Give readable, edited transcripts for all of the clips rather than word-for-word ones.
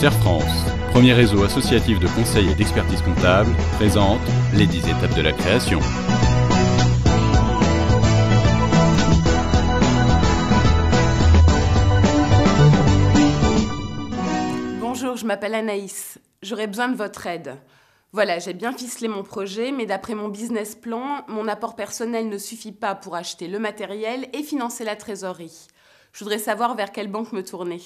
Serre France, premier réseau associatif de conseil et d'expertise comptable, présente les 10 étapes de la création. Bonjour, je m'appelle Anaïs. J'aurais besoin de votre aide. Voilà, j'ai bien ficelé mon projet, mais d'après mon business plan, mon apport personnel ne suffit pas pour acheter le matériel et financer la trésorerie. Je voudrais savoir vers quelle banque me tourner.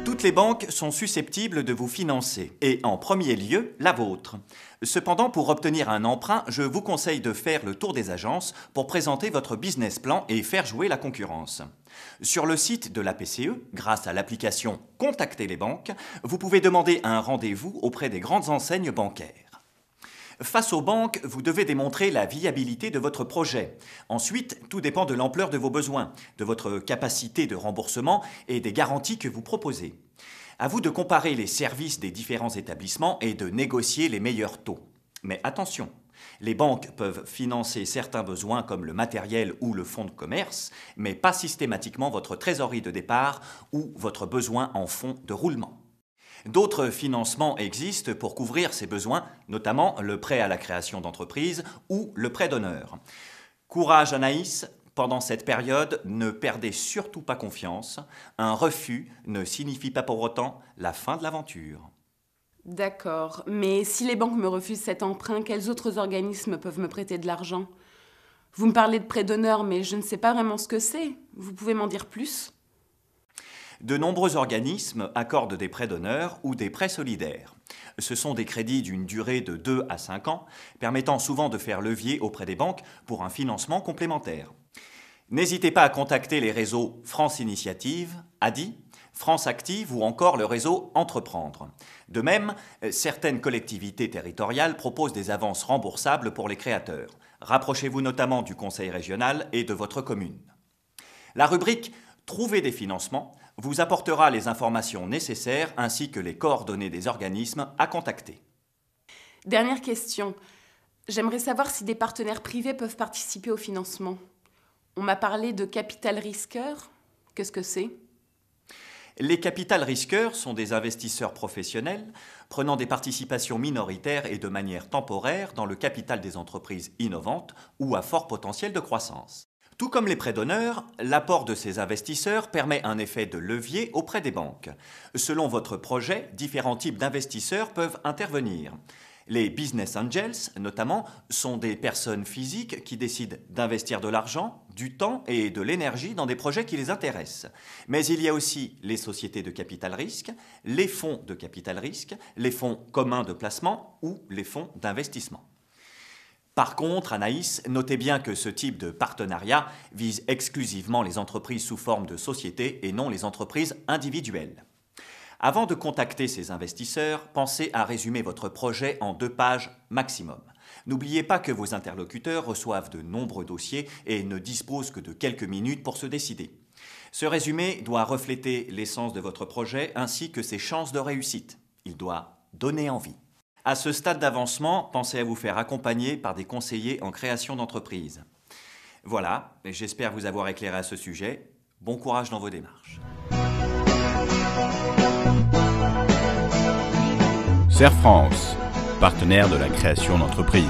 Toutes les banques sont susceptibles de vous financer, et en premier lieu, la vôtre. Cependant, pour obtenir un emprunt, je vous conseille de faire le tour des agences pour présenter votre business plan et faire jouer la concurrence. Sur le site de la PCE, grâce à l'application « Contacter les banques », vous pouvez demander un rendez-vous auprès des grandes enseignes bancaires. Face aux banques, vous devez démontrer la viabilité de votre projet. Ensuite, tout dépend de l'ampleur de vos besoins, de votre capacité de remboursement et des garanties que vous proposez. À vous de comparer les services des différents établissements et de négocier les meilleurs taux. Mais attention, les banques peuvent financer certains besoins comme le matériel ou le fonds de commerce, mais pas systématiquement votre trésorerie de départ ou votre besoin en fonds de roulement. D'autres financements existent pour couvrir ces besoins, notamment le prêt à la création d'entreprise ou le prêt d'honneur. Courage Anaïs, pendant cette période, ne perdez surtout pas confiance. Un refus ne signifie pas pour autant la fin de l'aventure. D'accord, mais si les banques me refusent cet emprunt, quels autres organismes peuvent me prêter de l'argent? Vous me parlez de prêt d'honneur, mais je ne sais pas vraiment ce que c'est. Vous pouvez m'en dire plus ? De nombreux organismes accordent des prêts d'honneur ou des prêts solidaires. Ce sont des crédits d'une durée de 2 à 5 ans, permettant souvent de faire levier auprès des banques pour un financement complémentaire. N'hésitez pas à contacter les réseaux France Initiative, ADI, France Active ou encore le réseau Entreprendre. De même, certaines collectivités territoriales proposent des avances remboursables pour les créateurs. Rapprochez-vous notamment du conseil régional et de votre commune. La rubrique « Trouver des financements » vous apportera les informations nécessaires ainsi que les coordonnées des organismes à contacter. Dernière question. J'aimerais savoir si des partenaires privés peuvent participer au financement. On m'a parlé de capital risqueur. Qu'est-ce que c'est ? Les capital risqueurs sont des investisseurs professionnels prenant des participations minoritaires et de manière temporaire dans le capital des entreprises innovantes ou à fort potentiel de croissance. Tout comme les prêts d'honneur, l'apport de ces investisseurs permet un effet de levier auprès des banques. Selon votre projet, différents types d'investisseurs peuvent intervenir. Les business angels, notamment, sont des personnes physiques qui décident d'investir de l'argent, du temps et de l'énergie dans des projets qui les intéressent. Mais il y a aussi les sociétés de capital risque, les fonds de capital risque, les fonds communs de placement ou les fonds d'investissement. Par contre, Anaïs, notez bien que ce type de partenariat vise exclusivement les entreprises sous forme de société et non les entreprises individuelles. Avant de contacter ces investisseurs, pensez à résumer votre projet en 2 pages maximum. N'oubliez pas que vos interlocuteurs reçoivent de nombreux dossiers et ne disposent que de quelques minutes pour se décider. Ce résumé doit refléter l'essence de votre projet ainsi que ses chances de réussite. Il doit donner envie. À ce stade d'avancement, pensez à vous faire accompagner par des conseillers en création d'entreprise. Voilà, j'espère vous avoir éclairé à ce sujet. Bon courage dans vos démarches. Serre France, partenaire de la création d'entreprise.